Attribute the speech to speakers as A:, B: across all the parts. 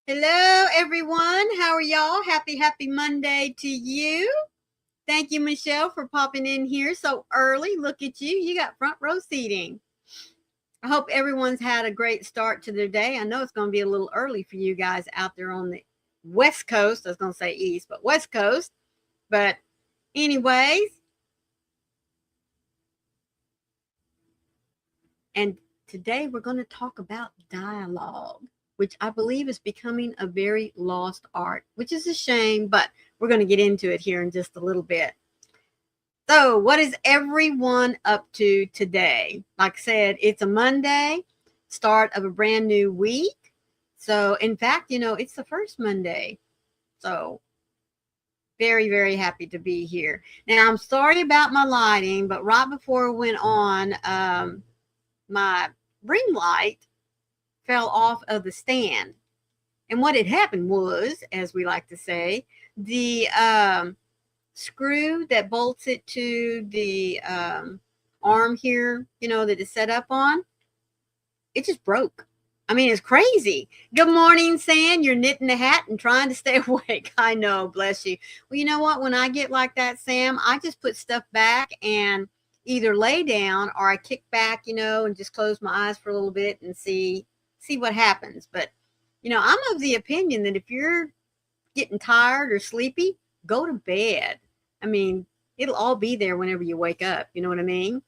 A: Hello, everyone. How are y'all? Happy Monday to you. Thank you, Michelle, for popping in here so early. Look at you. You got front row seating. I hope everyone's had a great start to their day. I know it's going to be a little early for you guys out there on the West Coast. I was going to say East, but West Coast. But, anyways, and today we're going to talk about dialogue, which I believe is becoming a very lost art, which is a shame, but we're going to get into it here in just a little bit. So, what is everyone up to today? Like I said, it's a Monday, start of a brand new week. So, in fact, it's the first Monday. So, very, very happy to be here. Now, I'm sorry about my lighting, but right before we went on, my ring light fell off of the stand. And what had happened was, as we like to say, the screw that bolts it to the arm here, that it's set up on, it just broke. I mean, it's crazy. Good morning, Sam. You're knitting a hat and trying to stay awake. I know, bless you. Well, you know what? When I get like that, Sam, I just put stuff back and either lay down or I kick back, and just close my eyes for a little bit and see what happens. But, I'm of the opinion that if you're getting tired or sleepy, go to bed. I mean, it'll all be there whenever you wake up. You know what I mean?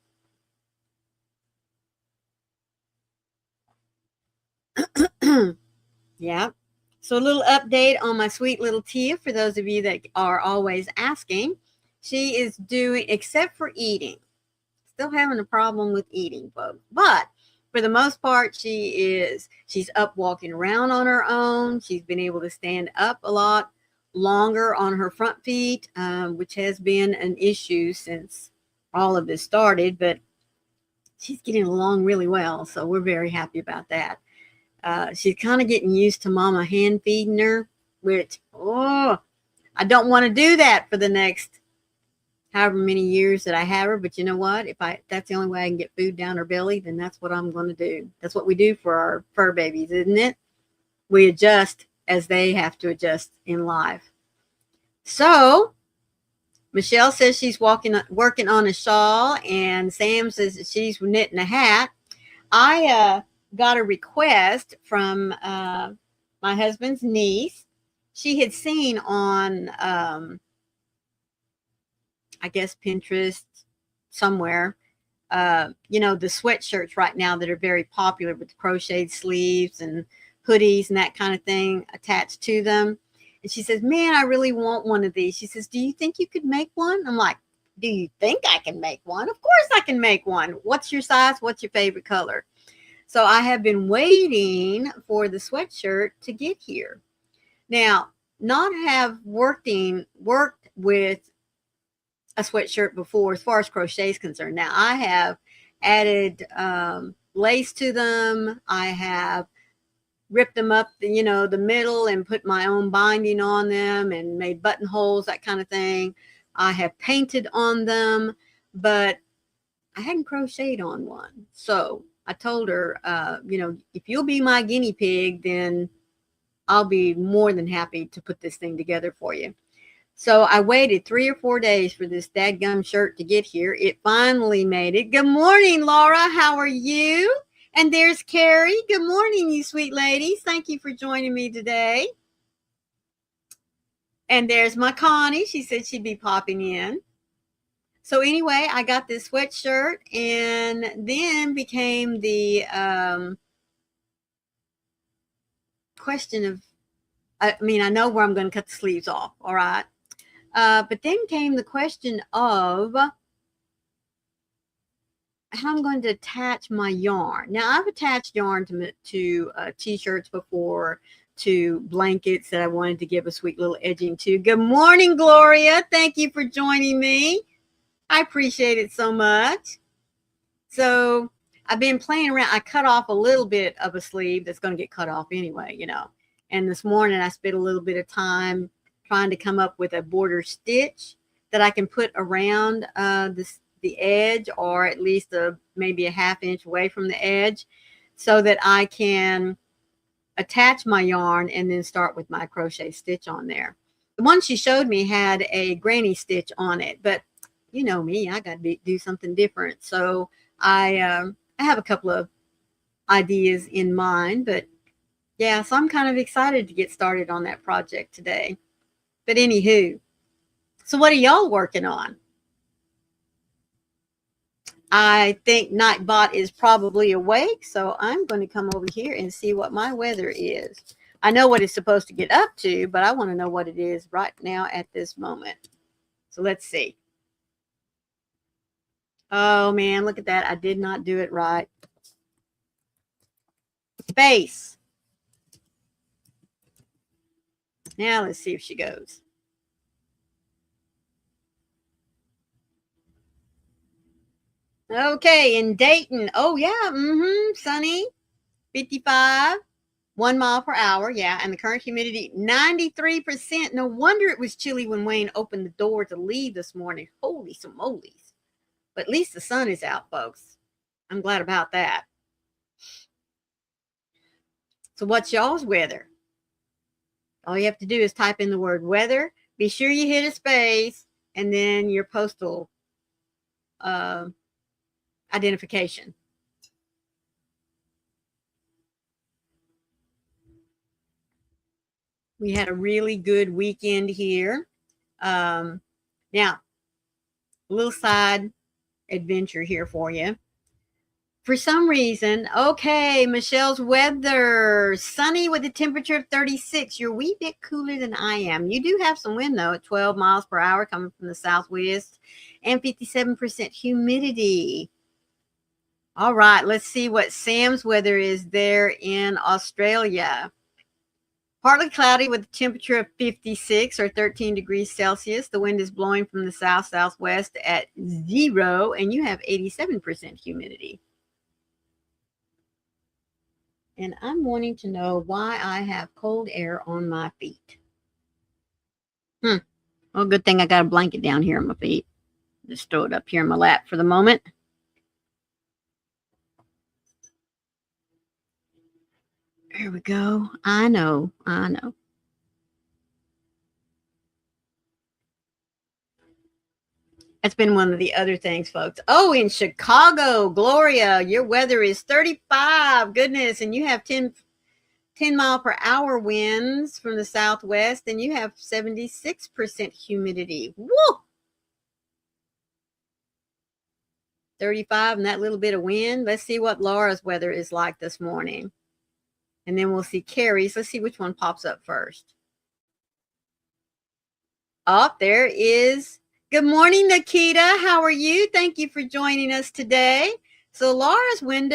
A: Yeah. So a little update on my sweet little Tia for those of you that are always asking. She is doing, except for eating, still having a problem with eating, folks. But for the most part, she's up walking around on her own. She's been able to stand up a lot longer on her front feet, which has been an issue since all of this started, but she's getting along really well. So we're very happy about that. She's kind of getting used to mama hand feeding her, which, I don't want to do that for the next however many years that I have her. But you know what? If that's the only way I can get food down her belly, then that's what I'm going to do. That's what we do for our fur babies, isn't it? We adjust as they have to adjust in life. So Michelle says she's working on a shawl, and Sam says that she's knitting a hat. I got a request from my husband's niece. She had seen on, I guess, Pinterest somewhere, the sweatshirts right now that are very popular with the crocheted sleeves and hoodies and that kind of thing attached to them. And she says, man, I really want one of these. She says, do you think you could make one? I'm like, do you think I can make one? Of course I can make one. What's your size? What's your favorite color? So I have been waiting for the sweatshirt to get here. Now, not have worked with a sweatshirt before as far as crochet is concerned. Now, I have added lace to them. I have ripped them up, the middle and put my own binding on them and made buttonholes, that kind of thing. I have painted on them, but I hadn't crocheted on one. So I told her, if you'll be my guinea pig, then I'll be more than happy to put this thing together for you. So I waited 3 or 4 days for this dadgum shirt to get here. It finally made it. Good morning, Laura. How are you? And there's Carrie. Good morning, you sweet ladies. Thank you for joining me today. And there's my Connie. She said she'd be popping in. So anyway, I got this sweatshirt and then became the question of, I know where I'm going to cut the sleeves off. All right. But then came the question of how I'm going to attach my yarn. Now, I've attached yarn to t-shirts before, to blankets that I wanted to give a sweet little edging to. Good morning, Gloria. Thank you for joining me. I appreciate it so much. So I've been playing around. I cut off a little bit of a sleeve that's going to get cut off anyway, And this morning I spent a little bit of time trying to come up with a border stitch that I can put around the edge, or at least maybe a 1/2 inch away from the edge, so that I can attach my yarn and then start with my crochet stitch on there. The one she showed me had a granny stitch on it, but you know me, I got to do something different. So I have a couple of ideas in mind, but yeah, so I'm kind of excited to get started on that project today. But anywho, so what are y'all working on? I think Nightbot is probably awake, so I'm going to come over here and see what my weather is. I know what it's supposed to get up to, but I want to know what it is right now at this moment. So let's see. Oh man, look at that. I did not do it right. Space. Now let's see if she goes. Okay, in Dayton. Oh yeah, sunny, 55, 1 mile per hour. Yeah, and the current humidity 93%. No wonder it was chilly when Wayne opened the door to leave this morning. Holy smolies! But at least the sun is out, folks. I'm glad about that. So what's y'all's weather? All you have to do is type in the word weather. Be sure you hit a space and then your postal identification. We had a really good weekend here. Now, a little side adventure here for you. For some reason, okay, Michelle's weather, sunny with a temperature of 36. You're a wee bit cooler than I am. You do have some wind, though, at 12 miles per hour coming from the southwest and 57% humidity. All right, let's see what Sam's weather is there in Australia. Partly cloudy with a temperature of 56 or 13 degrees Celsius. The wind is blowing from the south-southwest at 0, and you have 87% humidity. And I'm wanting to know why I have cold air on my feet. Well, good thing I got a blanket down here on my feet. Just throw it up here in my lap for the moment. There we go. I know. That's been one of the other things, folks. Oh, in Chicago, Gloria, your weather is 35. Goodness. And you have 10 mile per hour winds from the southwest, and you have 76% humidity. Woo! 35 and that little bit of wind. Let's see what Laura's weather is like this morning. And then we'll see Carrie's. Let's see which one pops up first. Oh, there is. Good morning, Nikita. How are you? Thank you for joining us today. So Laura's wind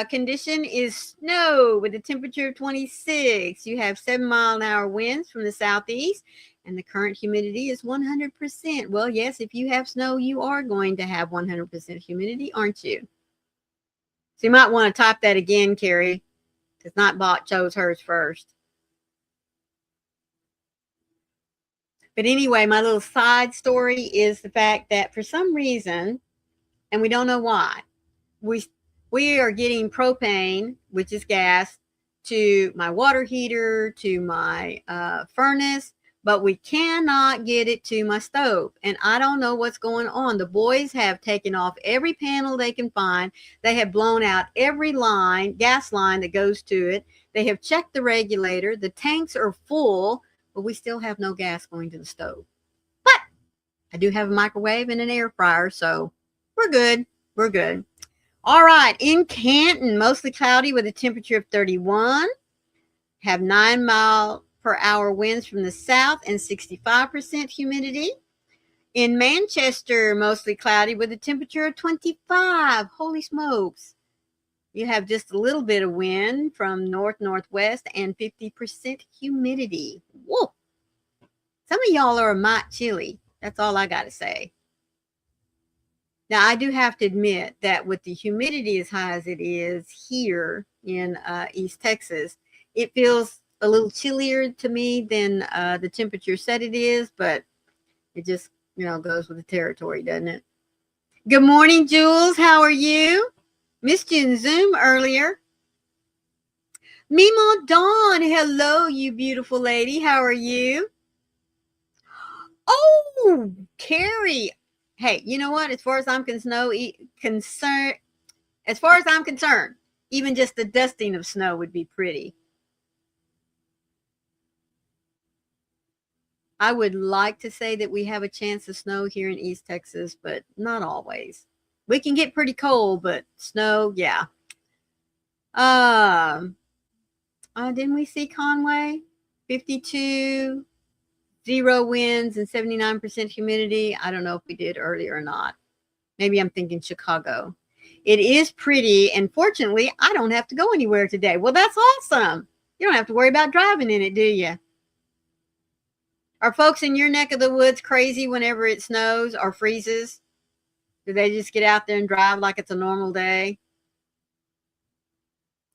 A: condition is snow with a temperature of 26. You have 7-mile-an-hour winds from the southeast, and the current humidity is 100%. Well, yes, if you have snow, you are going to have 100% humidity, aren't you? So you might want to type that again, Carrie, because Nightbot chose hers first. But anyway, my little side story is the fact that for some reason, and we don't know why, we are getting propane, which is gas, to my water heater, to my furnace, but we cannot get it to my stove. And I don't know what's going on. The boys have taken off every panel they can find. They have blown out every line, gas line that goes to it. They have checked the regulator. The tanks are full, but we still have no gas going to the stove. But I do have a microwave and an air fryer, so we're good. We're good. All right, in Canton, mostly cloudy with a temperature of 31. Have 9-mile-per-hour winds from the south and 65% humidity. In Manchester, mostly cloudy with a temperature of 25. Holy smokes. You have just a little bit of wind from north-northwest and 50% humidity. Whoa. Some of y'all are a mite chilly. That's all I got to say. Now, I do have to admit that with the humidity as high as it is here in East Texas, it feels a little chillier to me than the temperature said it is, but it just, goes with the territory, doesn't it? Good morning, Jules. How are you? Missed you in Zoom earlier. Mimo Dawn, hello, you beautiful lady. How are you? Oh, Carrie. Hey, you know what? As far as I'm concerned, as far as I'm concerned, even just the dusting of snow would be pretty. I would like to say that we have a chance of snow here in East Texas, but not always. We can get pretty cold, but snow, yeah. Um, didn't we see Conway? 52, 0 winds, and 79% humidity. I don't know if we did earlier or not. Maybe I'm thinking Chicago. It is pretty, and fortunately, I don't have to go anywhere today. Well, that's awesome. You don't have to worry about driving in it, do you? Are folks in your neck of the woods crazy whenever it snows or freezes? Do they just get out there and drive like it's a normal day?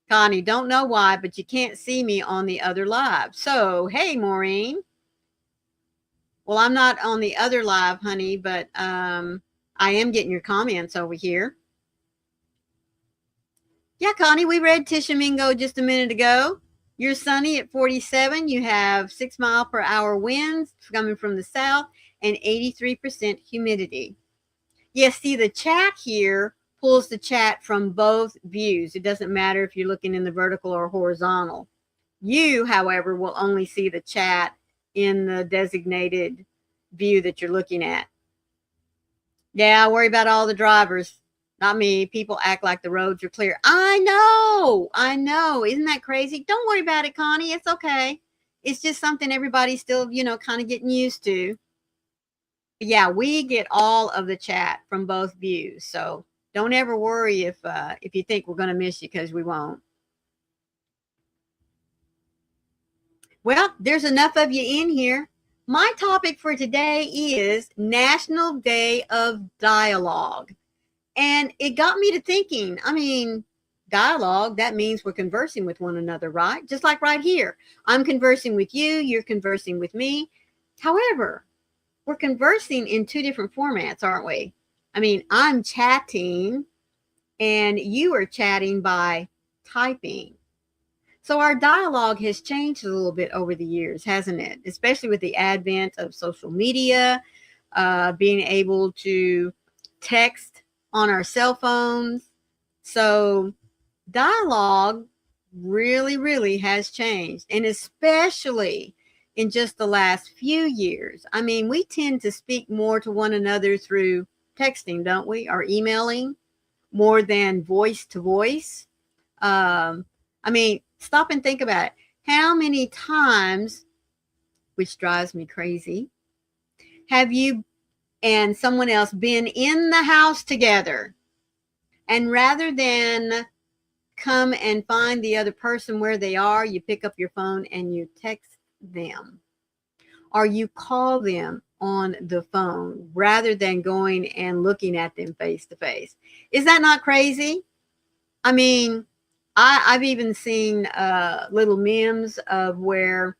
A: Connie, don't know why, but you can't see me on the other live. So, hey, Maureen. Well, I'm not on the other live, honey, but I am getting your comments over here. Yeah, Connie, we read Tishomingo just a minute ago. You're sunny at 47. You have 6-mile-per-hour winds coming from the south and 83% humidity. Yes, see, the chat here pulls the chat from both views. It doesn't matter if you're looking in the vertical or horizontal. You, however, will only see the chat in the designated view that you're looking at. Yeah, I worry about all the drivers. Not me. People act like the roads are clear. I know. Isn't that crazy? Don't worry about it, Connie. It's okay. It's just something everybody's still, kind of getting used to. But yeah, we get all of the chat from both views. So don't ever worry if you think we're going to miss you, because we won't. Well, there's enough of you in here. My topic for today is National Day of Dialogue. And it got me to thinking, dialogue, that means we're conversing with one another, right? Just like right here. I'm conversing with you, you're conversing with me. However, we're conversing in two different formats, aren't we? I'm chatting and you are chatting by typing. So our dialogue has changed a little bit over the years, hasn't it? Especially with the advent of social media, being able to text on our cell phones. So dialogue really, really has changed, and especially in just the last few years. We tend to speak more to one another through texting, don't we? Or emailing more than voice to voice. Stop and think about it. How many times, which drives me crazy, have you and someone else been in the house together, and rather than come and find the other person where they are, you pick up your phone and you text them, or you call them on the phone rather than going and looking at them face to face? Is that not crazy? I've even seen little memes of where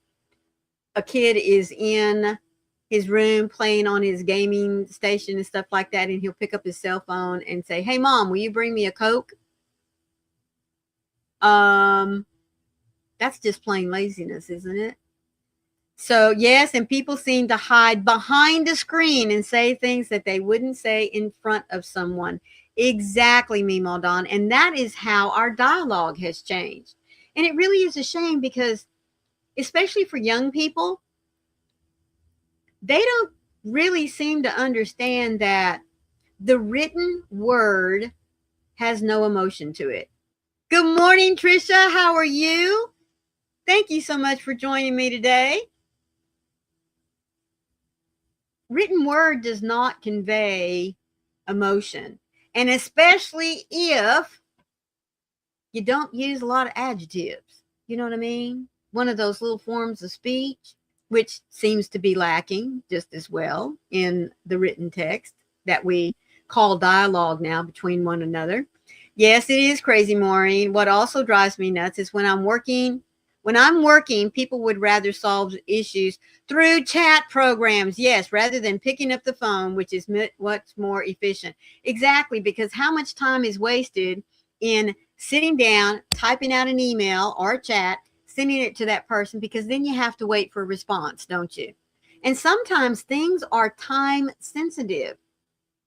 A: a kid is in his room playing on his gaming station and stuff like that, and he'll pick up his cell phone and say, "Hey, Mom, will you bring me a Coke?" That's just plain laziness, isn't it? So, yes, and people seem to hide behind a screen and say things that they wouldn't say in front of someone. Exactly, Mimo Don. And that is how our dialogue has changed. And it really is a shame, because especially for young people, they don't really seem to understand that the written word has no emotion to it. Good morning, Trisha. How are you? Thank you so much for joining me today. Written word does not convey emotion, and especially if you don't use a lot of adjectives. You know what I mean? One of those little forms of speech, which seems to be lacking just as well in the written text that we call dialogue now between one another. Yes, it is crazy, Maureen. What also drives me nuts is when I'm working, people would rather solve issues through chat programs. Yes, rather than picking up the phone, which is what's more efficient. Exactly, because how much time is wasted in sitting down, typing out an email or a chat, sending it to that person, because then you have to wait for a response, don't you? And sometimes things are time sensitive.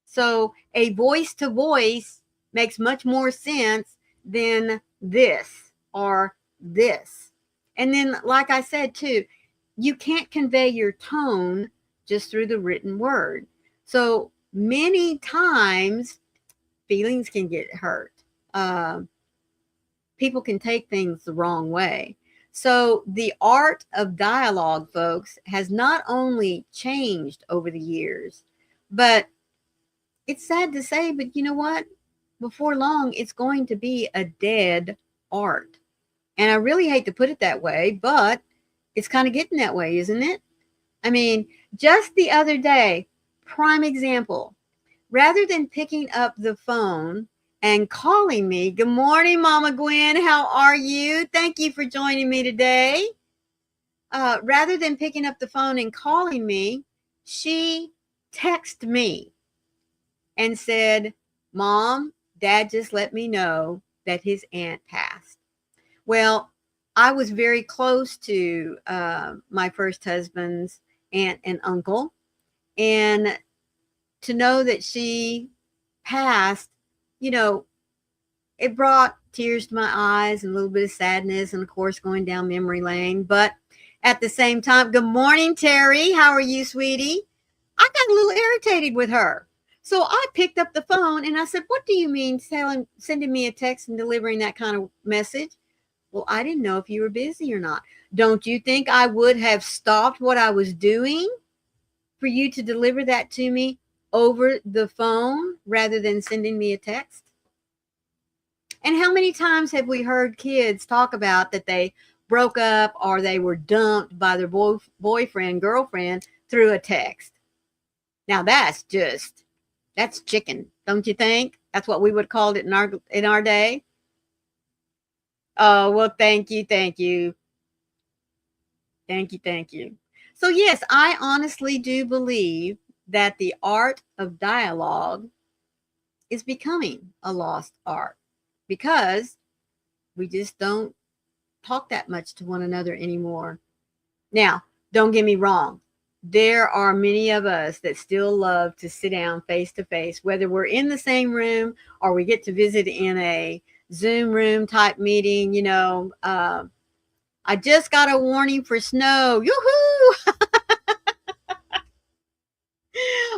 A: So a voice to voice makes much more sense than this or this. And then, like I said, too, you can't convey your tone just through the written word. So many times feelings can get hurt. People can take things the wrong way. So the art of dialogue, folks, has not only changed over the years, but it's sad to say, but you know what? Before long, it's going to be a dead art. And I really hate to put it that way, but it's kind of getting that way, isn't it? I mean, just the other day, prime example, rather than picking up the phone and calling me, good morning, Mama Gwen, how are you? Thank you for joining me today. Rather than picking up the phone and calling me, she texted me and said, Mom, Dad just let me know that his aunt passed. Well, I was very close to my first husband's aunt and uncle. And to know that she passed, you know, it brought tears to my eyes and a little bit of sadness, and of course, going down memory lane. But at the same time, good morning, Terry. How are you, sweetie? I got a little irritated with her. So I picked up the phone and I said, what do you mean sending me a text and delivering that kind of message? Well, I didn't know if you were busy or not. Don't you think I would have stopped what I was doing for you to deliver that to me over the phone rather than sending me a text? And how many times have we heard kids talk about that they broke up or they were dumped by their boyfriend, girlfriend through a text? Now that's chicken, don't you think? That's what we would call it in our day. Oh, well, thank you. Thank you. Thank you. Thank you. So, yes, I honestly do believe that the art of dialogue is becoming a lost art because we just don't talk that much to one another anymore. Now, don't get me wrong. There are many of us that still love to sit down face to face, whether we're in the same room or we get to visit in a Zoom room type meeting. I just got a warning for snow. Yoo-hoo!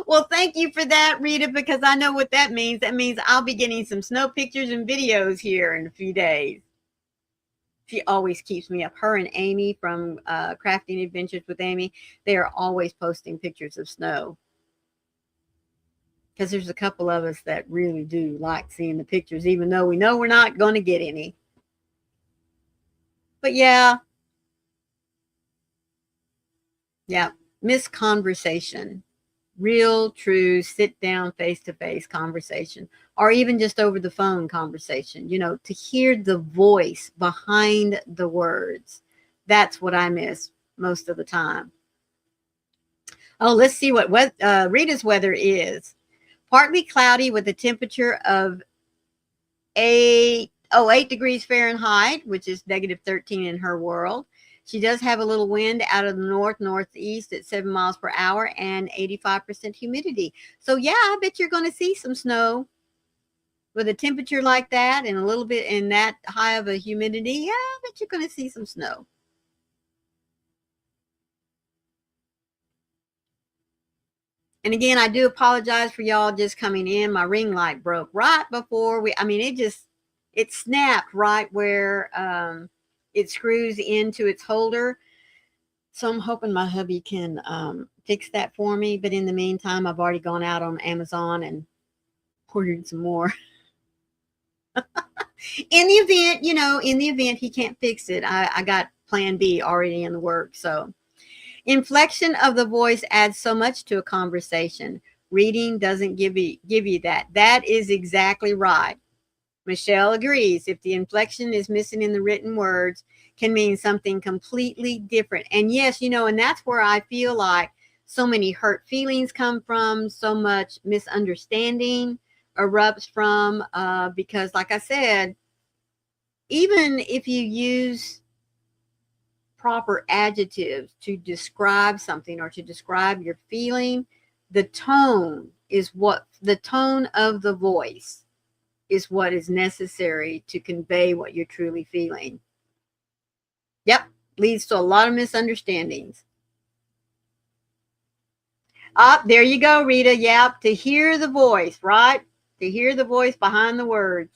A: Well, thank you for that, Rita, because I know what that means. That means I'll be getting some snow pictures and videos here in a few days. She always keeps me up. Her and Amy from Crafting Adventures with Amy, they are always posting pictures of snow. Because there's a couple of us that really do like seeing the pictures, even though we know we're not going to get any. But yeah, miss conversation. Real, true, sit down, face to face conversation, or even just over the phone conversation, to hear the voice behind the words. That's what I miss most of the time. Oh, let's see what Rita's weather is. Partly cloudy with a temperature of 8 degrees Fahrenheit, which is negative 13 in her world. She does have a little wind out of the northeast at 7 miles per hour and 85% humidity. So, yeah, I bet you're going to see some snow with a temperature like that and a little bit in that high of a humidity. Yeah, I bet you're going to see some snow. And again, I do apologize for y'all just coming in. My ring light broke right before it snapped right where it screws into its holder. So I'm hoping my hubby can fix that for me. But in the meantime, I've already gone out on Amazon and ordered some more. In the event he can't fix it, I got plan B already in the works. So inflection of the voice adds so much to a conversation. Reading doesn't give you that. That is exactly right. Michelle agrees. If the inflection is missing in the written words, can mean something completely different. And yes, and that's where I feel like so many hurt feelings come from, so much misunderstanding erupts from, because like I said, even if you use proper adjectives to describe something or to describe your feeling, the tone is what the tone of the voice is what is necessary to convey what you're truly feeling. Yep, leads to a lot of misunderstandings. There you go, Rita. Yep, to hear the voice, right? To hear the voice behind the words.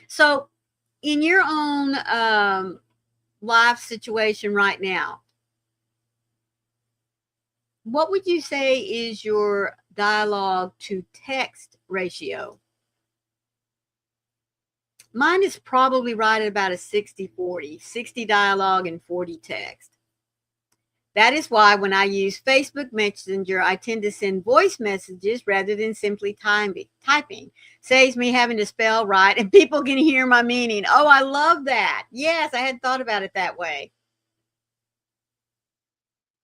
A: So, in your own life situation right now, what would you say is your dialogue to text ratio? Mine is probably right at about a 60-40, 60 dialogue and 40 text. That is why when I use Facebook Messenger, I tend to send voice messages rather than simply typing. Saves me having to spell right and people can hear my meaning. Oh, I love that. Yes, I hadn't thought about it that way.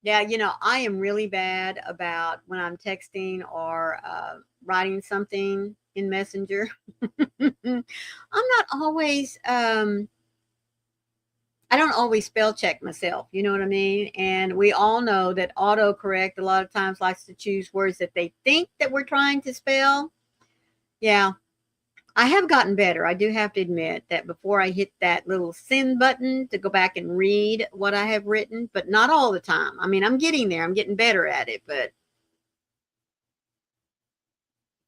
A: Yeah, I am really bad about when I'm texting or writing something in Messenger. I'm not always, I don't always spell check myself. You know what I mean? And we all know that autocorrect a lot of times likes to choose words that they think that we're trying to spell. Yeah, I have gotten better. I do have to admit that before I hit that little send button to go back and read what I have written, but not all the time. I mean, I'm getting there. I'm getting better at it, but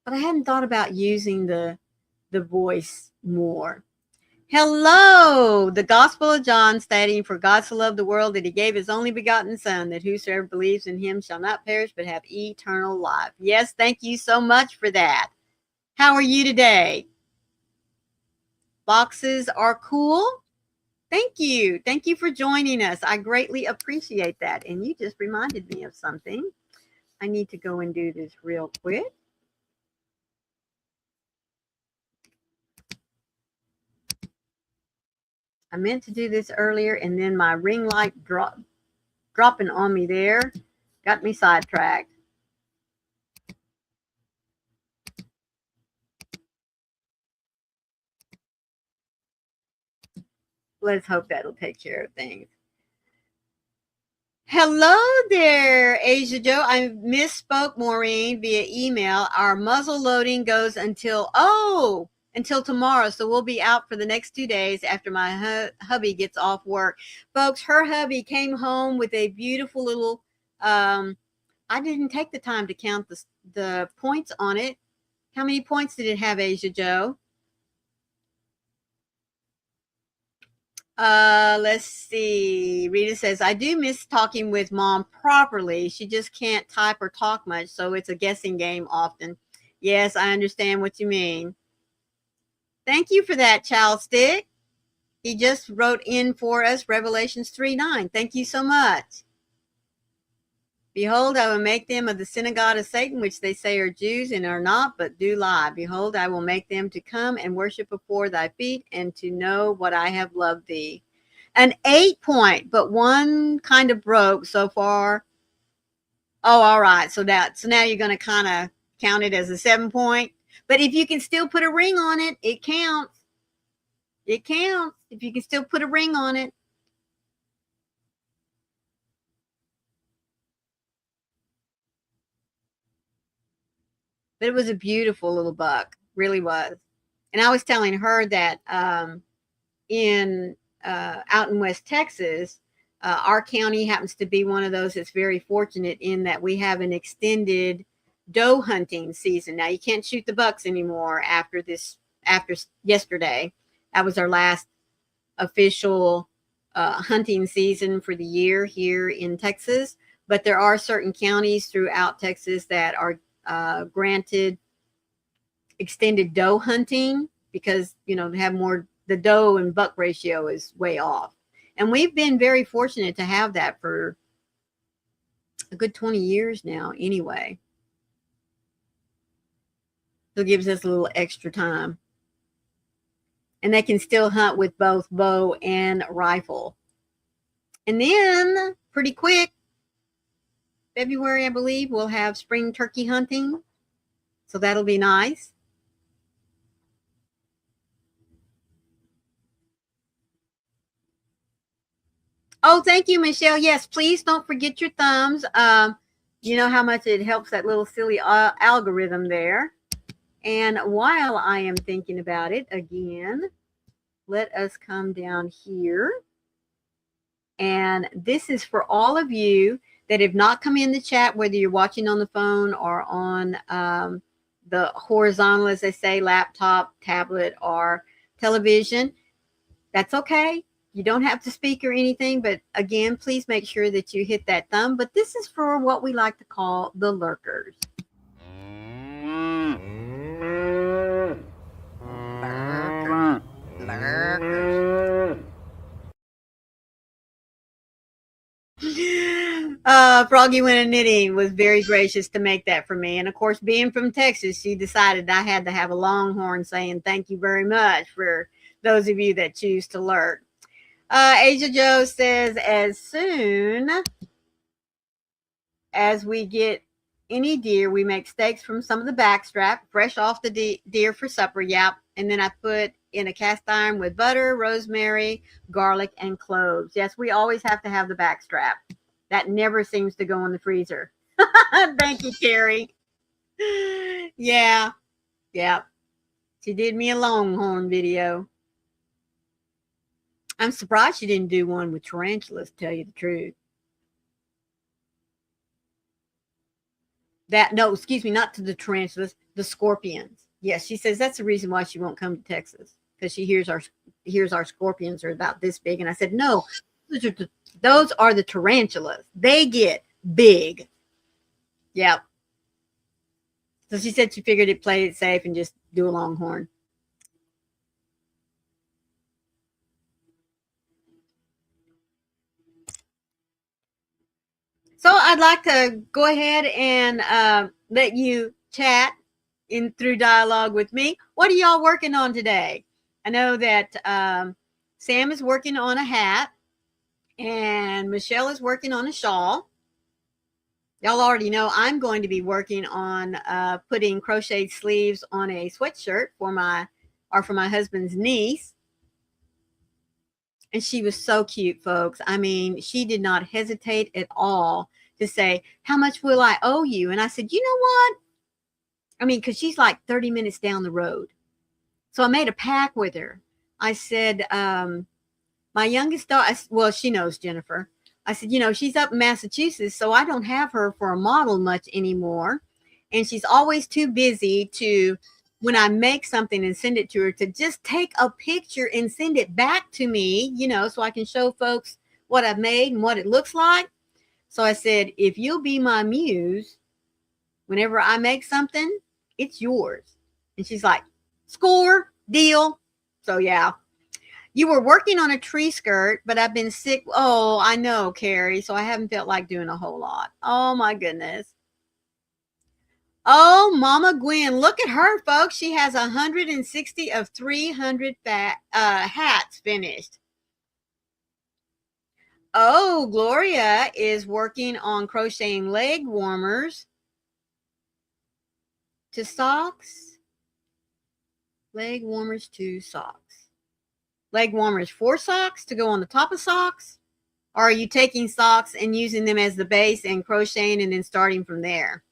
A: I hadn't thought about using the voice more. Hello, the Gospel of John stating, "For God so loved the world that he gave his only begotten Son, that whosoever believes in him shall not perish but have eternal life." Yes, thank you so much for that. How are you today? Boxes are cool. Thank you. Thank you for joining us. I greatly appreciate that. And you just reminded me of something. I need to go and do this real quick. I meant to do this earlier, and then my ring light dropping on me there got me sidetracked. Let's hope that'll take care of things. Hello there, Asia Joe. I misspoke, Maureen, via email. Our muzzle loading goes until tomorrow. So we'll be out for the next 2 days after my hubby gets off work. Folks, her hubby came home with a beautiful little, I didn't take the time to count the points on it. How many points did it have, Asia Joe? Let's see. Rita says, I do miss talking with mom properly. She just can't type or talk much, so it's a guessing game often. Yes, I understand what you mean. Thank you for that, Child Stick. He just wrote in for us Revelations 3:9. Thank you so much. Behold, I will make them of the synagogue of Satan, which they say are Jews and are not, but do lie. Behold, I will make them to come and worship before thy feet, and to know what I have loved thee. An 8 point, but one kind of broke so far. Oh, all right. So now you're going to kind of count it as a 7 point. But if you can still put a ring on it, it counts. It counts if you can still put a ring on it. But it was a beautiful little buck, really was. And I was telling her that in out in West Texas, our county happens to be one of those that's very fortunate in that we have an extended doe hunting season. Now you can't shoot the bucks anymore after yesterday. That was our last official hunting season for the year here in Texas. But there are certain counties throughout Texas that are granted extended doe hunting because they have more. The doe and buck ratio is way off, and we've been very fortunate to have that for a good 20 years now anyway. So it gives us a little extra time, and they can still hunt with both bow and rifle. And then pretty quick February, I believe, we'll have spring turkey hunting. So that'll be nice. Oh, thank you, Michelle. Yes, please don't forget your thumbs. You know how much it helps that little silly algorithm there. And while I am thinking about it again, let us come down here. And this is for all of you that have not come in the chat, whether you're watching on the phone or on the horizontal, as they say, laptop, tablet, or television. That's okay. You don't have to speak or anything, but again, please make sure that you hit that thumb. But this is for what we like to call the lurkers. Lurkers. Lurkers. Froggy Winter Knitting was very gracious to make that for me. And of course, being from Texas, she decided I had to have a longhorn saying thank you very much for those of you that choose to lurk. Asia Joe says, as soon as we get any deer, we make steaks from some of the backstrap, fresh off the deer for supper. Yep. And then I put in a cast iron with butter, rosemary, garlic, and cloves. Yes, we always have to have the backstrap. That never seems to go in the freezer. Thank you, Carrie. Yeah. Yeah. She did me a longhorn video. I'm surprised she didn't do one with tarantulas, to tell you the truth. No, excuse me, not to the tarantulas, the scorpions. Yes, she says that's the reason why she won't come to Texas, because she hears our scorpions are about this big. And I said, no, those are the tarantulas. They get big. Yep. So she said she figured it played it safe and just do a longhorn. So I'd like to go ahead and let you chat in through dialogue with me. What are y'all working on today? I know that Sam is working on a hat and Michelle is working on a shawl. Y'all already know I'm going to be working on putting crocheted sleeves on a sweatshirt for my husband's niece. And she was so cute, folks. I mean, she did not hesitate at all to say, how much will I owe you? And I said, you know what? I mean, because she's like 30 minutes down the road. So I made a pact with her. I said, my youngest daughter, well, she knows Jennifer. I said, you know, she's up in Massachusetts, so I don't have her for a model much anymore. And she's always too busy to, when I make something and send it to her, to just take a picture and send it back to me, you know, so I can show folks what I've made and what it looks like. So I said, if you'll be my muse, whenever I make something, it's yours. And she's like, score, deal. So yeah. You were working on a tree skirt, but I've been sick. Oh, I know, Carrie. So I haven't felt like doing a whole lot. Oh my goodness. Oh, Mama Gwen, look at her, folks. She has 160 of 300 hats finished. Oh, Gloria is working on crocheting leg warmers to socks. Leg warmers to socks. Leg warmers for socks to go on the top of socks? Or are you taking socks and using them as the base and crocheting and then starting from there?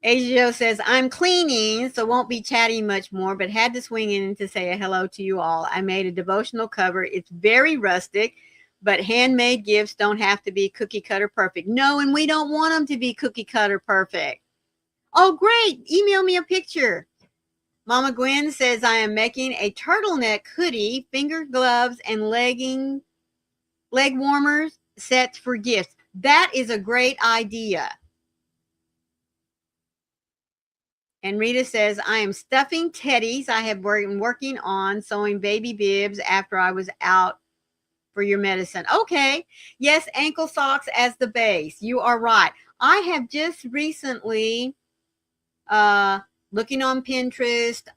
A: Asia says, I'm cleaning, so won't be chatting much more, but had to swing in to say a hello to you all. I made a devotional cover. It's very rustic, but handmade gifts don't have to be cookie cutter perfect. No, and we don't want them to be cookie cutter perfect. Oh, great. Email me a picture. Mama Gwen says, I am making a turtleneck hoodie, finger gloves, and leg warmers sets for gifts. That is a great idea. And Rita says, I am stuffing teddies. I have been working on sewing baby bibs after I was out for your medicine. Okay. Yes, ankle socks as the base. You are right. I have just recently, looking on Pinterest,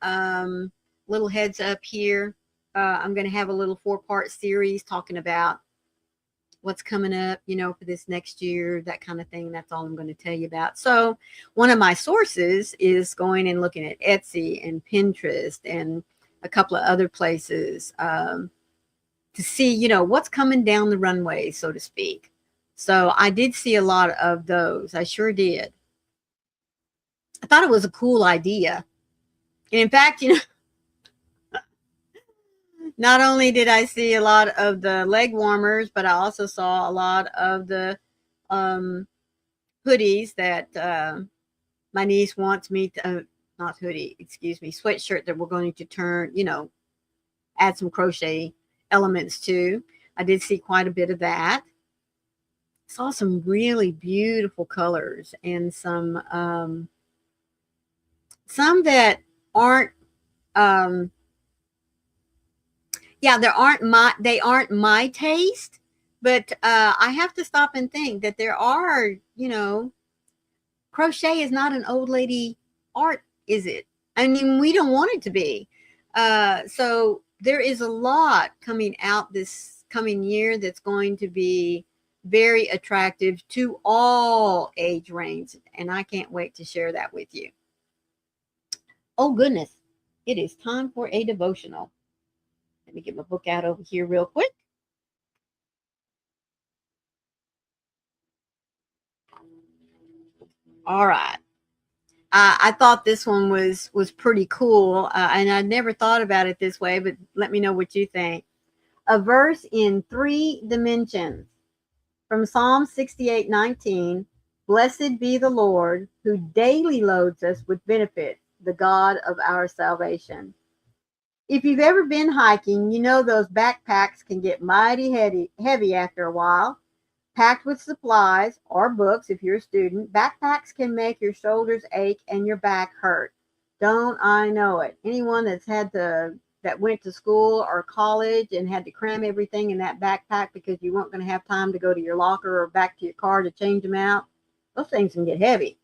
A: little heads up here. I'm going to have a little 4-part series talking about what's coming up, for this next year, that kind of thing. That's all I'm going to tell you about. So one of my sources is going and looking at Etsy and Pinterest and a couple of other places to see, what's coming down the runway, so to speak. So I did see a lot of those. I sure did. I thought it was a cool idea. And in fact, not only did I see a lot of the leg warmers, but I also saw a lot of the hoodies that my niece wants me to, not hoodie, excuse me, sweatshirt that we're going to turn, add some crochet elements to. I did see quite a bit of that. Saw some really beautiful colors and some that aren't they aren't my taste, but I have to stop and think that there are, crochet is not an old lady art, is it? I mean, we don't want it to be. So there is a lot coming out this coming year that's going to be very attractive to all age ranges, and I can't wait to share that with you. Oh goodness, it is time for a devotional. Let me get my book out over here real quick. All right. I thought this one was pretty cool, and I never thought about it this way, but let me know what you think. A verse in 3 dimensions from Psalm 68:19. Blessed be the Lord who daily loads us with benefits, the God of our salvation. If you've ever been hiking, you know those backpacks can get mighty heavy after a while. Packed with supplies or books if you're a student, backpacks can make your shoulders ache and your back hurt. Don't I know it? Anyone that went to school or college and had to cram everything in that backpack because you weren't going to have time to go to your locker or back to your car to change them out, those things can get heavy.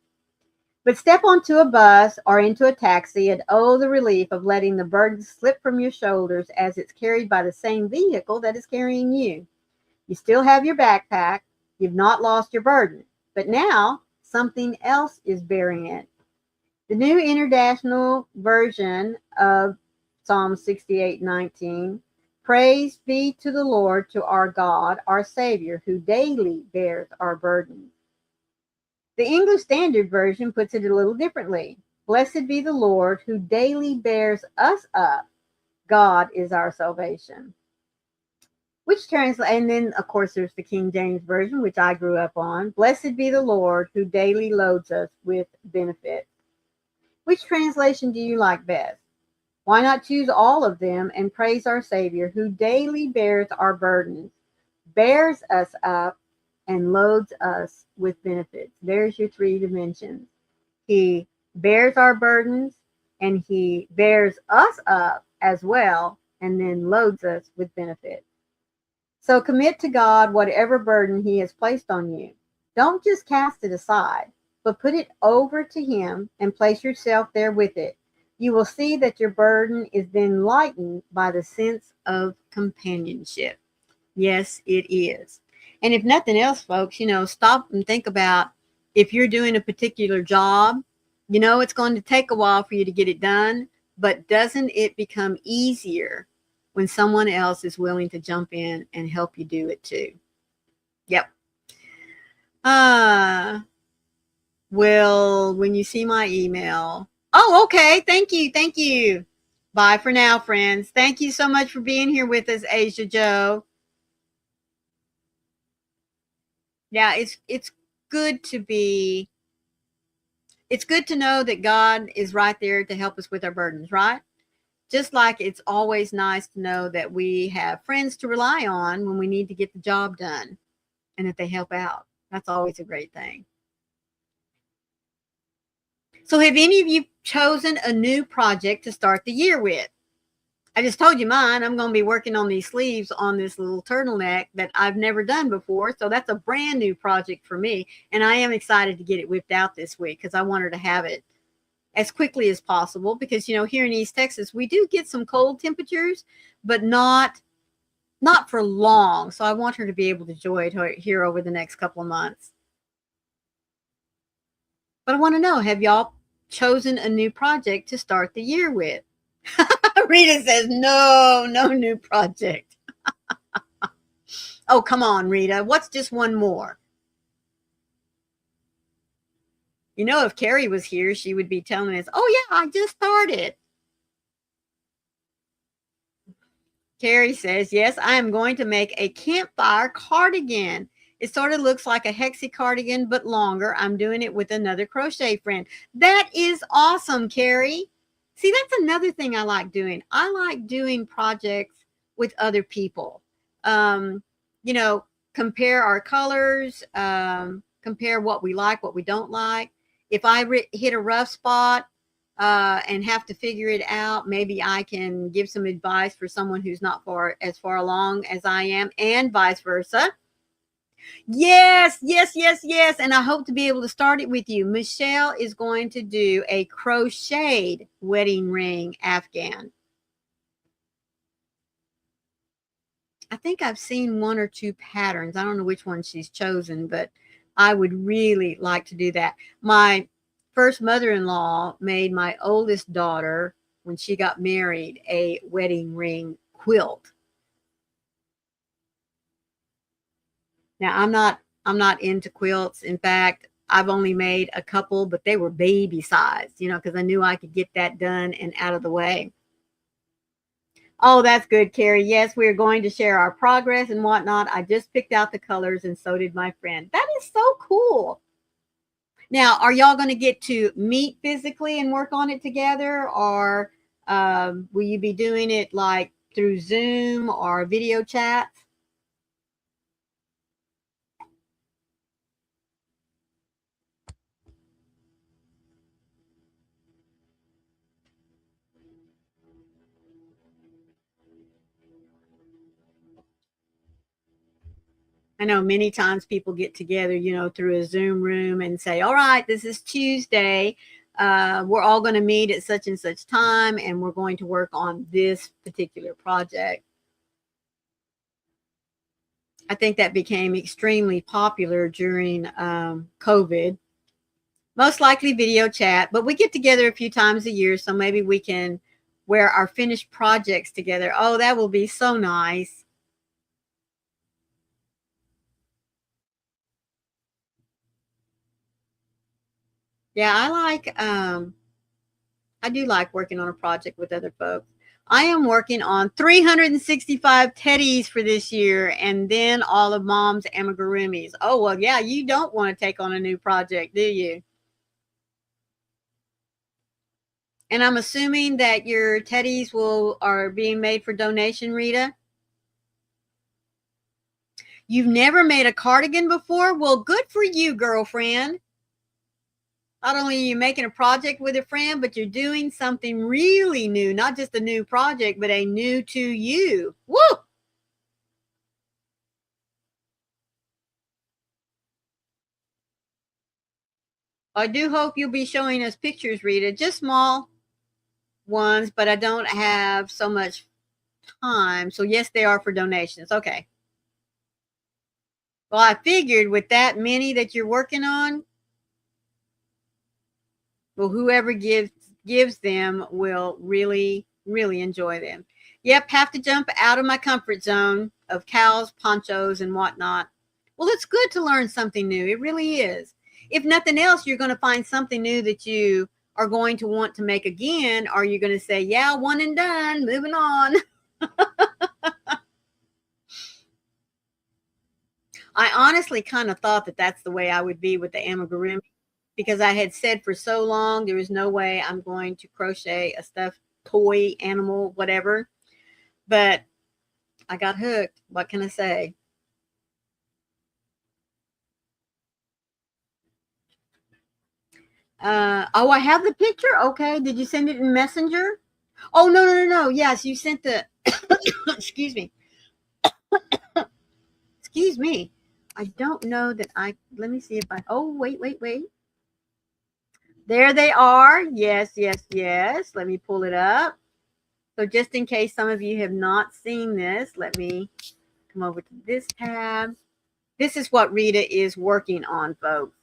A: But step onto a bus or into a taxi and oh, the relief of letting the burden slip from your shoulders as it's carried by the same vehicle that is carrying you. You still have your backpack. You've not lost your burden. But now something else is bearing it. The New International Version of Psalm 68:19. Praise be to the Lord, to our God, our Savior, who daily bears our burdens. The English Standard Version puts it a little differently. Blessed be the Lord, who daily bears us up. God is our salvation. And then, of course, there's the King James Version, which I grew up on. Blessed be the Lord, who daily loads us with benefits. Which translation do you like best? Why not choose all of them and praise our Savior, who daily bears our burdens, bears us up, and loads us with benefits? There's your 3 dimensions. He bears our burdens, and he bears us up as well, and then loads us with benefits. So commit to God whatever burden he has placed on you. Don't just cast it aside, but put it over to him and place yourself there with it. You will see that your burden is then lightened by the sense of companionship. Yes, it is. And if nothing else, folks, stop and think about if you're doing a particular job, it's going to take a while for you to get it done, but doesn't it become easier when someone else is willing to jump in and help you do it too? Yep. Well, when you see my email. Oh, okay. Thank you. Thank you. Bye for now, friends. Thank you so much for being here with us, Asia Joe. Yeah, it's good to know that God is right there to help us with our burdens, right? Just like it's always nice to know that we have friends to rely on when we need to get the job done and that they help out. That's always a great thing. So have any of you chosen a new project to start the year with? I just told you mine. I'm going to be working on these sleeves on this little turtleneck that I've never done before. So that's a brand new project for me. And I am excited to get it whipped out this week because I want her to have it as quickly as possible because, here in East Texas, we do get some cold temperatures, but not not for long. So I want her to be able to enjoy it here over the next couple of months. But I want to know, have y'all chosen a new project to start the year with? Rita says, no, no new project. Oh, come on, Rita. What's just one more? You know, if Carrie was here, she would be telling us, oh, yeah, I just started. Carrie says, yes, I am going to make a campfire cardigan. It sort of looks like a hexie cardigan, but longer. I'm doing it with another crochet friend. That is awesome, Carrie. See, that's another thing I like doing. I like doing projects with other people. You know, compare our colors, compare what we like, what we don't like. If I hit a rough spot, and have to figure it out, maybe I can give some advice for someone who's not as far along as I am, and vice versa. Yes, yes, yes, yes. And I hope to be able to start it with you. Michelle is going to do a crocheted wedding ring afghan. I think I've seen one or two patterns. I don't know which one she's chosen, but I would really like to do that. My first mother-in-law made my oldest daughter, when she got married, a wedding ring quilt. Now I'm not into quilts. In fact, I've only made a couple, but they were baby sized, you know, because I knew I could get that done and out of the way. Oh, that's good, Carrie. Yes, we're going to share our progress and whatnot. I just picked out the colors, and so did my friend. That is so cool. Now, are y'all going to get to meet physically and work on it together, or will you be doing it like through Zoom or video chats? I know many times people get together, you know, through a Zoom room and say, all right, this is Tuesday. We're all going to meet at such and such time, and we're going to work on this particular project. I think that became extremely popular during COVID. Most likely video chat, but we get together a few times a year, so maybe we can wear our finished projects together. Oh, that will be so nice. Yeah, I do like working on a project with other folks. I am working on 365 teddies for this year, and then all of Mom's amigurumis. Oh, well, yeah, you don't want to take on a new project, do you? And I'm assuming that your teddies are being made for donation, Rita. You've never made a cardigan before? Well, good for you, girlfriend. Not only are you making a project with a friend, but you're doing something really new, not just a new project, but a new to you. Woo! I do hope you'll be showing us pictures, Rita, just small ones, but I don't have so much time. So, yes, they are for donations. Okay. Well, I figured with that many that you're working on, well, whoever gives them will really, really enjoy them. Yep, have to jump out of my comfort zone of cows, ponchos, and whatnot. Well, it's good to learn something new. It really is. If nothing else, you're going to find something new that you are going to want to make again, or you're going to say, yeah, one and done, moving on. I honestly kind of thought that that's the way I would be with the amigurumi, because I had said for so long there was no way I'm going to crochet a stuffed toy, animal, whatever. But I got hooked. What can I say? Oh, I have the picture. Okay. Did you send it in Messenger? Oh, no, no, no, no. Yes, you sent the, excuse me. Excuse me. I don't know that let me see if oh, wait, wait, wait. There they are. Yes, yes, yes. Let me pull it up. So just in case some of you have not seen this, let me come over to this tab. This is what Rita is working on, folks.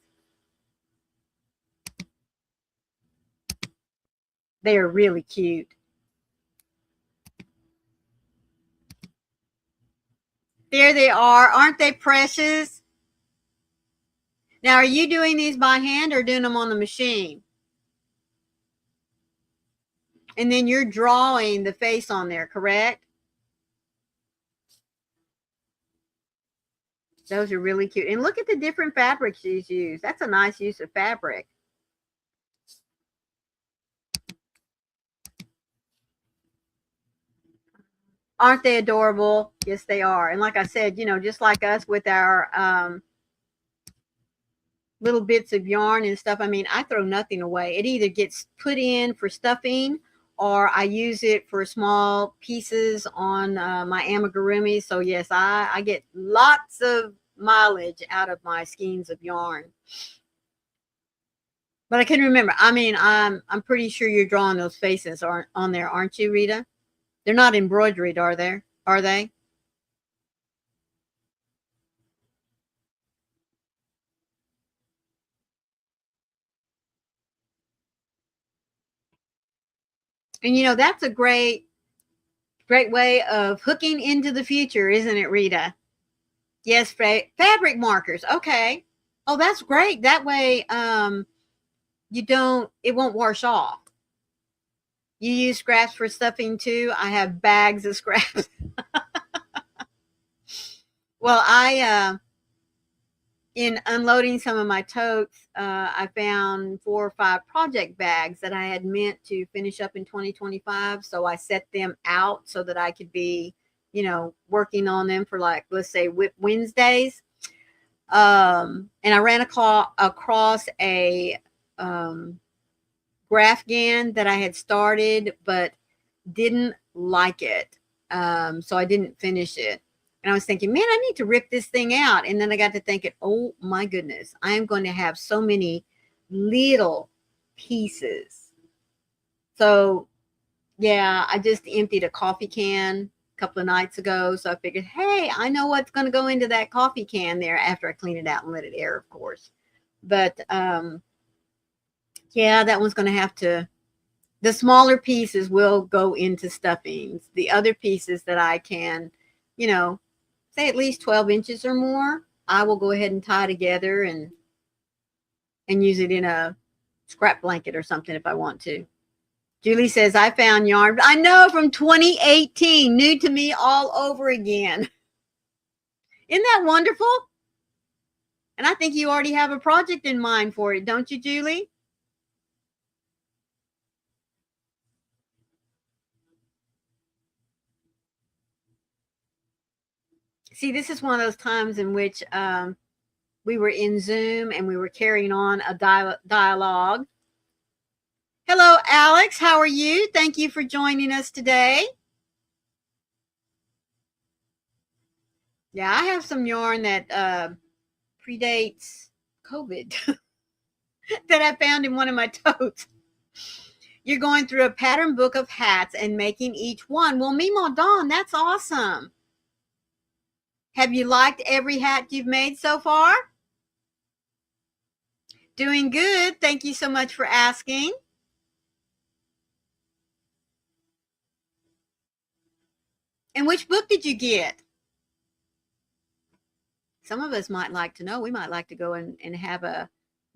A: They are really cute. There they are. Aren't they precious? Now, are you doing these by hand or doing them on the machine? And then you're drawing the face on there, correct? Those are really cute. And look at the different fabrics she's used. That's a nice use of fabric. Aren't they adorable? Yes, they are. And like I said, you know, just like us with our little bits of yarn and stuff, I mean, I throw nothing away. It either gets put in for stuffing or I use it for small pieces on my amigurumi. So yes, I get lots of mileage out of my skeins of yarn. But I can remember. I mean, I'm pretty sure you're drawing those faces on there, aren't you, Rita? They're not embroidered, are they? Are they? And you know, that's a great way of hooking into the future, isn't it, Rita? Yes, fabric markers. Okay. Oh, that's great. That way, it won't wash off. You use scraps for stuffing too. I have bags of scraps. Well, in unloading some of my totes, I found 4 or 5 project bags that I had meant to finish up in 2025. So I set them out so that I could be, you know, working on them for, like, let's say Whip Wednesdays. And I ran across a graph gan that I had started, but didn't like it. So I didn't finish it. And I was thinking, man, I need to rip this thing out. And then I got to thinking, oh my goodness, I am going to have so many little pieces. So yeah, I just emptied a coffee can a couple of nights ago. So I figured, hey, I know what's going to go into that coffee can there after I clean it out and let it air, of course. But yeah, that one's going to have to, the smaller pieces will go into stuffings. The other pieces that I can, you know, say at least 12 inches or more, I will go ahead and tie together and use it in a scrap blanket or something if I want to. Julie says, I found yarn. I know, from 2018, new to me all over again. Isn't that wonderful? And I think you already have a project in mind for it, don't you, Julie? See, this is one of those times in which we were in Zoom and we were carrying on a dialogue. Hello, Alex. How are you? Thank you for joining us today. Yeah, I have some yarn that predates COVID that I found in one of my totes. You're going through a pattern book of hats and making each one. Well, Mima Dawn, that's awesome. Have you liked every hat you've made so far? Doing good. Thank you so much for asking. And which book did you get? Some of us might like to know. We might like to go and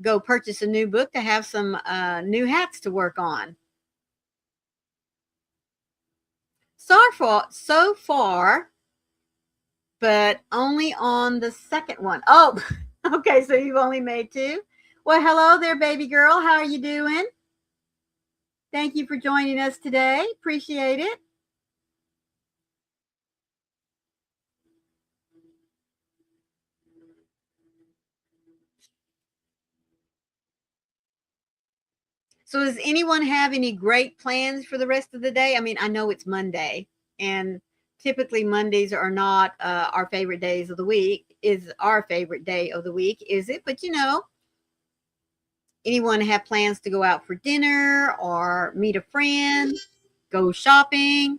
A: go purchase a new book to have some new hats to work on. So far, but only on the second one. Oh, okay. So you've only made 2. Well, hello there, baby girl. How are you doing? Thank you for joining us today. Appreciate it. So does anyone have any great plans for the rest of the day? I mean, I know it's Monday, and typically Mondays are not our favorite days of the week. Is our favorite day of the week, is it? But you know, anyone have plans to go out for dinner or meet a friend? go shopping.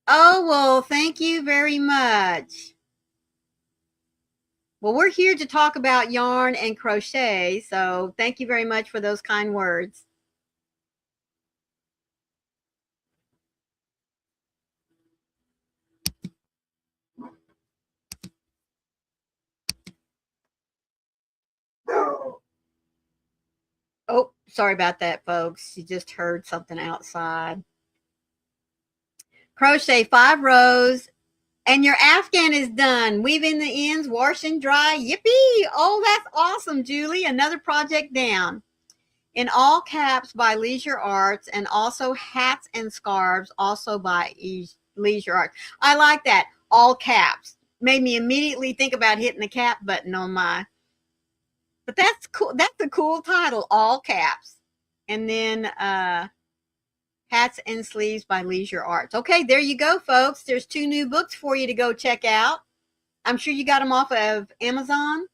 A: Oh, well, thank you very much. Well, we're here to talk about yarn and crochet, so thank you very much for those kind words. Oh, sorry about that, folks. You just heard something outside. Crochet 5 rows, and your Afghan is done. Weave in the ends, wash and dry. Yippee! Oh, that's awesome, Julie. Another project down. In all caps by Leisure Arts, and also hats and scarves, also by Leisure Arts. I like that. All caps. Made me immediately think about hitting the cap button on my. But that's cool. That's a cool title. All caps. And then hats and sleeves by Leisure Arts. Okay, there you go, folks. There's 2 new books for you to go check out. I'm sure you got them off of Amazon.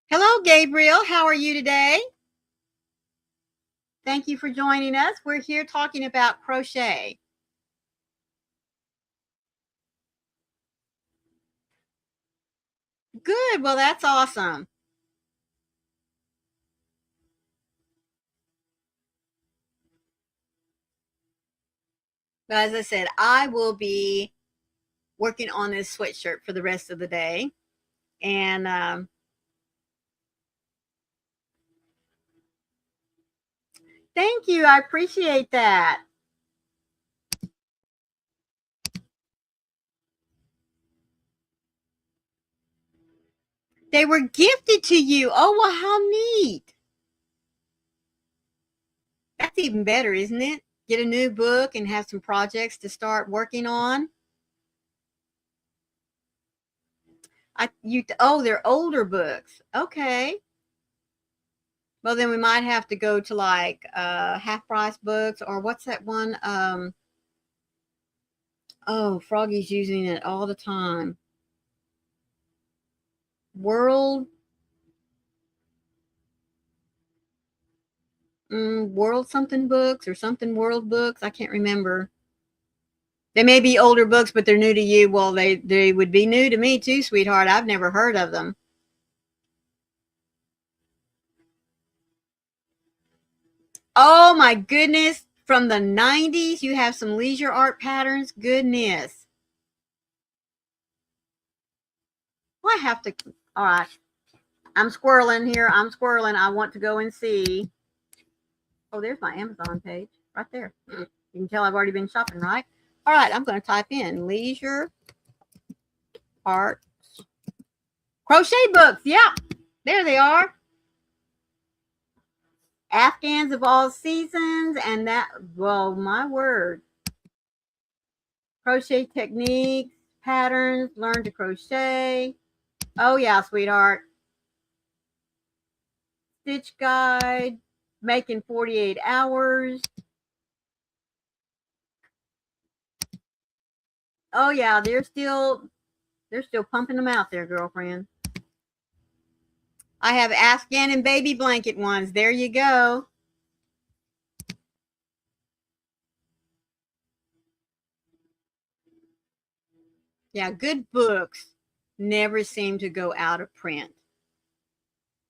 A: Hello, Gabriel. How are you today? Thank you for joining us. We're here talking about crochet. Good. Well, that's awesome. But as I said, I will be working on this sweatshirt for the rest of the day. And thank you. I appreciate that. They were gifted to you. Oh, well, how neat. That's even better, isn't it? Get a new book and have some projects to start working on. Oh, they're older books. Okay. Well, then we might have to go to like half price books, or what's that one? Oh, Froggy's using it all the time. World World something books or something world books. I can't remember. They may be older books, but they're new to you. Well, they would be new to me too, sweetheart. I've never heard of them. Oh my goodness. From the 90s, you have some leisure art patterns. Goodness. Well, I have to. All right. I'm squirreling here. I'm squirreling. I want to go and see. Oh, there's my Amazon page right there. You can tell I've already been shopping, right? All right. I'm going to type in leisure art crochet books. Yeah. There they are. Afghans of all seasons, and that, well, my word. Crochet techniques, patterns, learn to crochet. Oh, yeah, sweetheart. Stitch guide, making 48 hours. Oh, yeah, they're still pumping them out there, girlfriend. I have Afghan and baby blanket ones. There you go. Yeah, good books never seem to go out of print.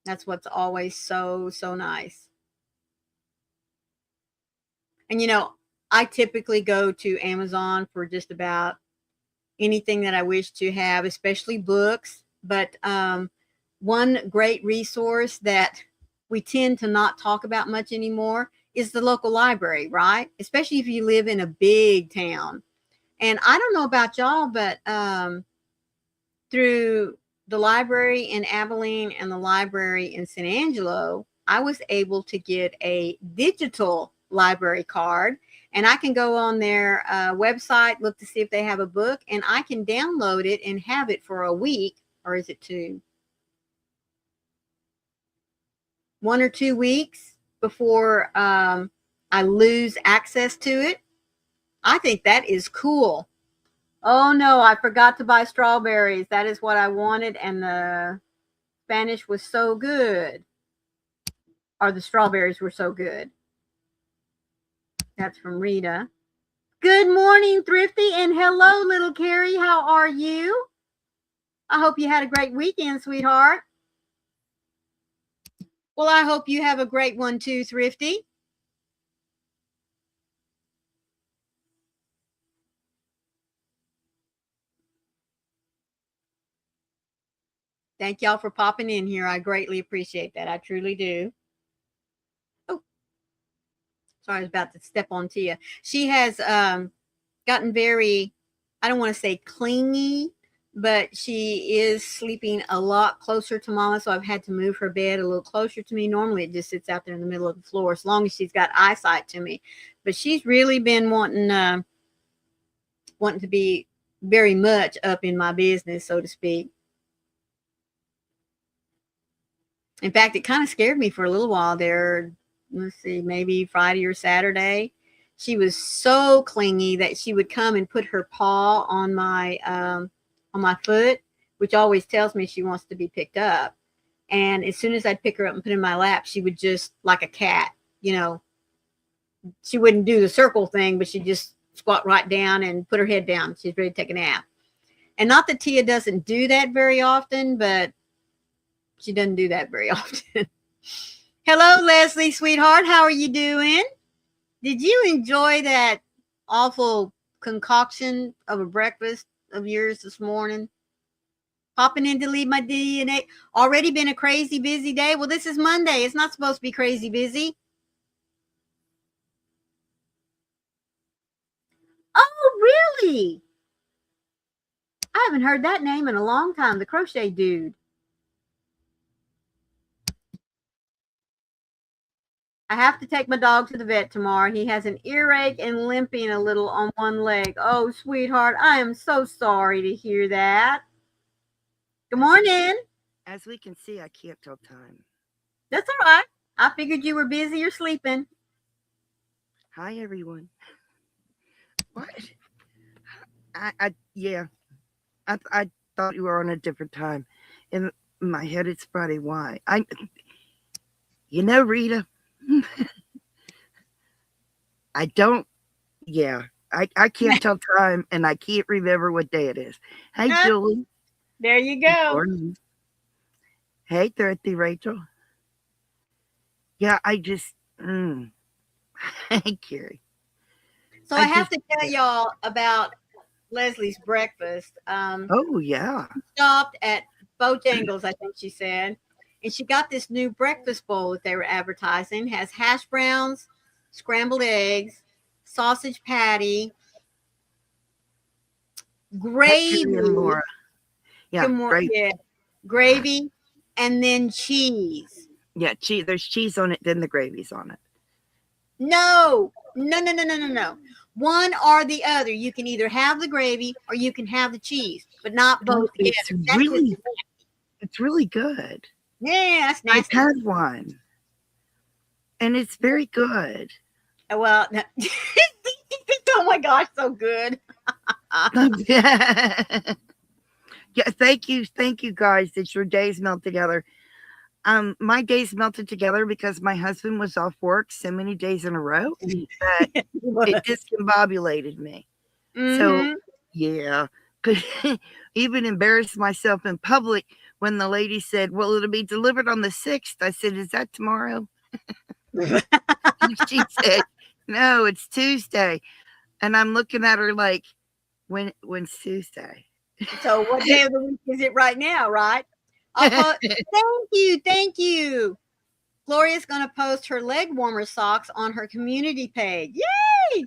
A: That's what's always so, so nice. And I typically go to Amazon for just about anything that I wish to have, especially books. But one great resource that we tend to not talk about much anymore is the local library, right? Especially if you live in a big town. And I don't know about y'all, but through the library in Abilene and the library in San Angelo, I was able to get a digital library card And I can go on their website, look to see if they have a book, and I can download it and have it for a week, or is it 1 or 2 weeks before I lose access to it. I think that is cool. Oh no, I forgot to buy strawberries. That is what I wanted, and the Spanish was so good. Or the strawberries were so good. That's from Rita. Good morning, Thrifty, and hello, little Carrie. How are you? I hope you had a great weekend, sweetheart. Well, I hope you have a great one too, Thrifty. Thank y'all for popping in here. I greatly appreciate that. I truly do. Oh, sorry, I was about to step on Tia. She has gotten very, I don't want to say clingy, but she is sleeping a lot closer to Mama, so I've had to move her bed a little closer to me. Normally, it just sits out there in the middle of the floor as long as she's got eyesight to me. But she's really been wanting to be very much up in my business, so to speak. In fact, it kind of scared me for a little while there. Let's see, maybe Friday or Saturday. She was so clingy that she would come and put her paw on my foot, which always tells me she wants to be picked up. And as soon as I'd pick her up and put her in my lap, she would just, like a cat, she wouldn't do the circle thing, but she'd just squat right down and put her head down. She's ready to take a nap. And not that Tia doesn't do that very often, but she doesn't do that very often. Hello, Leslie, sweetheart. How are you doing? Did you enjoy that awful concoction of a breakfast of yours this morning? Popping in to leave my DNA. Already been a crazy busy day. Well, this is Monday. It's not supposed to be crazy busy. Oh, really? I haven't heard that name in a long time. The Crochet Dude. I have to take my dog to the vet tomorrow. He has an earache and limping a little on one leg. Oh, sweetheart, I am so sorry to hear that. Good morning.
B: As we can see, I can't tell time.
A: That's all right. I figured you were busy or sleeping.
B: Hi, everyone. What? I thought you were on a different time. In my head, it's Friday. Why? Rita, I don't, I can't tell time, and I can't remember what day it is. Hey, Julie.
A: There you go.
B: Hey, Thrifty Rachel. Yeah, I just, hey, Carrie.
A: So I have to tell y'all about Leslie's breakfast.
B: Oh, yeah.
A: Stopped at Bojangles, I think she said. And she got this new breakfast bowl that they were advertising. It has hash browns, scrambled eggs, sausage patty, gravy.
B: Yeah,
A: gravy, and then cheese.
B: Yeah, cheese. There's cheese on it, then the gravy's on it.
A: No. One or the other. You can either have the gravy or you can have the cheese, but not both together.
B: It's really good.
A: Yeah, that's nice.
B: I've had one, and it's very good.
A: Well, oh my gosh, so good.
B: Yeah, thank you guys that your days melt together. My days melted together because my husband was off work so many days in a row that it discombobulated me.
A: Mm-hmm.
B: So yeah, could even embarrass myself in public when the lady said, well, it'll be delivered on the 6th. I said, is that tomorrow? She said, no, it's Tuesday. And I'm looking at her like, when's Tuesday?
A: So what day of the week is it right now, right? Thank you. Gloria's going to post her leg warmer socks on her community page. Yay!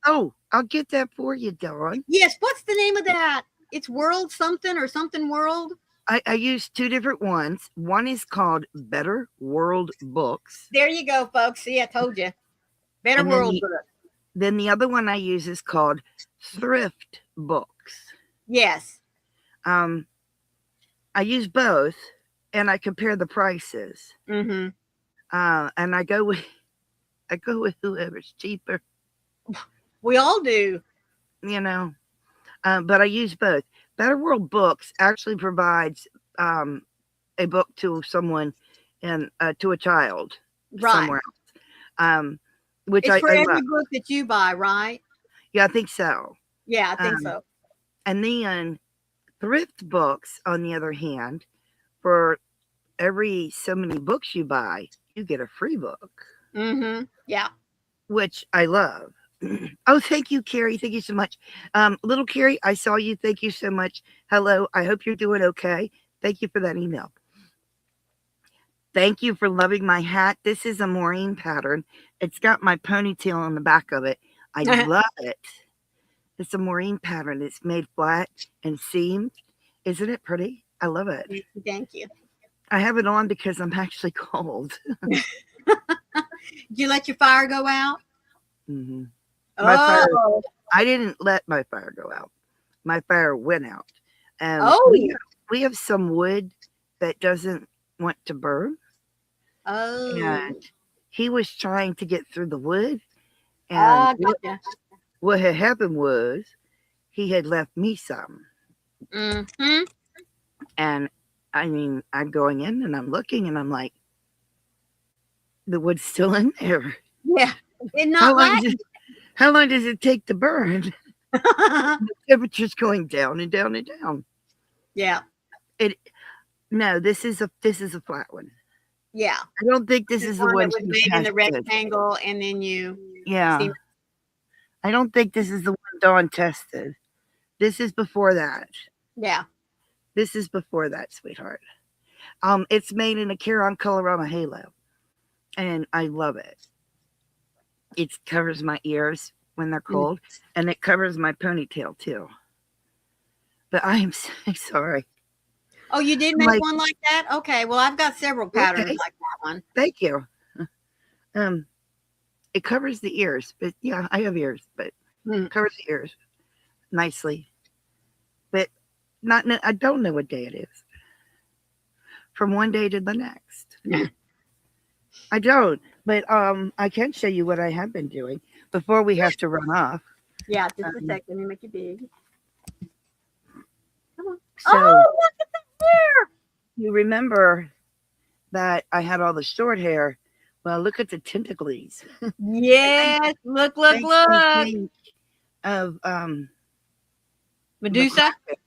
B: Oh, I'll get that for you, Dawn.
A: Yes, what's the name of that? It's World something or something World?
B: I used 2 different ones. One is called Better World Books.
A: There you go, folks. See, I told you. Better World Books.
B: Then the other one I use is called thrift books.
A: Yes.
B: Um, I use both, and I compare the prices.
A: Mm-hmm.
B: And I go with whoever's cheaper,
A: We all do.
B: you know. But I use both. Better World Books actually provides um, a book to someone and to a child
A: Right.
B: somewhere else, which
A: It's for
B: I
A: every
B: love.
A: book that you buy, right?
B: Yeah, I think so.
A: Yeah, I think
B: Um,
A: so.
B: and then thrift books, on the other hand, for every so many books you buy, you get a free book,
A: Mm-hmm. Yeah.
B: which I love. Oh, thank you, Carrie. Thank you so much. Little Carrie, I saw you. Thank you so much. Hello. I hope you're doing okay. Thank you for that email. Thank you for loving my hat. This is a Maureen pattern. It's got my ponytail on the back of it. I love it. It's a Maureen pattern. It's made flat and seamed. Isn't it pretty? I love it.
A: Thank you.
B: I have it on because I'm actually cold.
A: Did you let your fire go out?
B: hmm My fire,
A: Oh.
B: I didn't let my fire go out. My fire went out. Um, we
A: Oh.
B: we have some wood that doesn't want to burn,
A: Oh.
B: and he was trying to get through the wood. And
A: Ah, gotcha.
B: what had happened was he had left me some,
A: Mm-hmm.
B: and I mean, I'm going in and I'm looking and I'm like, the wood's still in there.
A: Yeah. It's
B: How
A: not
B: long
A: wax.
B: does it, how long does it take to burn? The temperature's going down and down and down.
A: Yeah.
B: It no, this is a flat one.
A: Yeah.
B: I don't think this
A: This
B: is the
A: one
B: one
A: that was
B: she
A: made in the
B: tested.
A: rectangle and then you
B: Yeah,
A: see.
B: I don't think this is the one Dawn tested. This is before that.
A: Yeah.
B: This is before that, sweetheart. It's made in a Caron Colorama halo, and I love it. It covers my ears when they're
A: Mm.
B: cold, and it covers my ponytail too. But I am so sorry.
A: Oh, you did
B: I'm
A: make
B: like,
A: one like that? Okay. Well, I've got several patterns
B: okay,
A: like that one.
B: thank you. Um, it covers the ears, but yeah, I have ears, but
A: Mm.
B: covers the ears nicely. But I don't know what day it is from one day to the next. I don't, but I can show you what I have been doing before we have to run off.
A: Yeah, just a
B: Um,
A: second. Let me make it big. Come on.
B: so
A: Oh, look at that hair.
B: you remember that I had all the short hair? Well, look at the tentacles.
A: Yes. Look, look,
B: Makes me
A: look.
B: think of the
A: Medusa.
B: Kraken.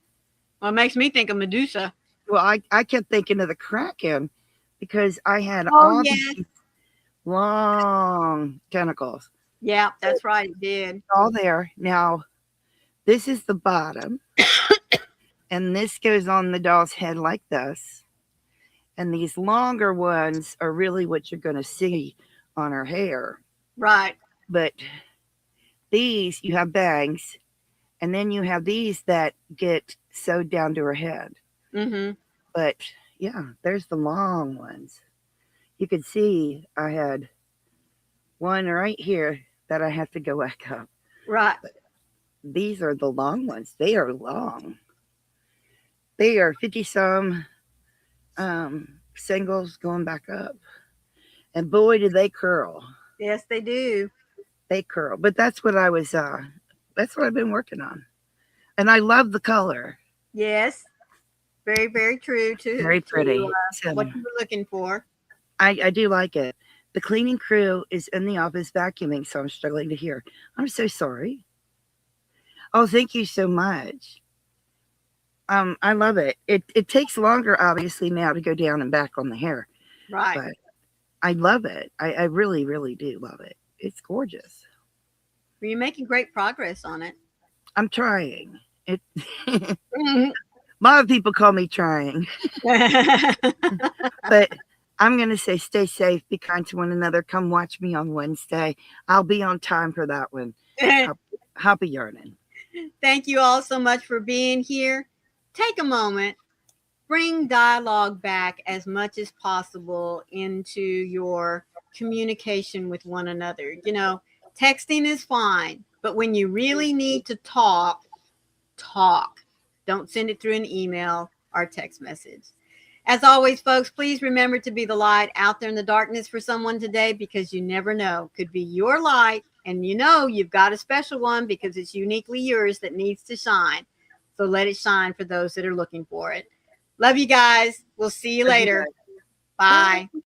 A: Well, it makes me think of Medusa.
B: Well, I kept thinking of the Kraken because I had
A: Oh,
B: all
A: yes.
B: these long tentacles
A: Yeah, that's right. It did.
B: all there. Now, this is the bottom, and this goes on the doll's head like this. And these longer ones are really what you're going to see on her hair.
A: Right.
B: But these, you have bangs, and then you have these that get sewed down to her head.
A: Mm-hmm.
B: But yeah, there's the long ones. You can see I had one right here that I have to go back up.
A: Right.
B: These are the long ones. They are long. They are 50 some singles going back up. And boy, do they curl.
A: Yes, they do.
B: They curl. But that's what I've been working on. And I love the color.
A: Yes. Very, very true
B: Very
A: to
B: pretty. So
A: what you were looking for.
B: I do like it. The cleaning crew is in the office vacuuming, so I'm struggling to hear. I'm so sorry. Oh, thank you so much. I love it. It takes longer, obviously, now to go down and back on the hair,
A: Right.
B: but I love it. I really, really do love it. It's gorgeous.
A: Well, you're making great progress on it.
B: I'm trying. It. A lot of people call me trying, but I'm gonna say stay safe, be kind to one another. Come watch me on Wednesday. I'll be on time for that one. Happy yarning.
A: Thank you all so much for being here. Take a moment, bring dialogue back as much as possible into your communication with one another. You know, Texting is fine, but when you really need to talk, talk. Don't send it through an email or text message. As always, folks, please remember to be the light out there in the darkness for someone today, because you never know. Could be your light, and you know you've got a special one because it's uniquely yours that needs to shine. So let it shine for those that are looking for it. Love you guys. We'll see you
B: Love you
A: later.
B: guys.
A: Bye.
B: Bye.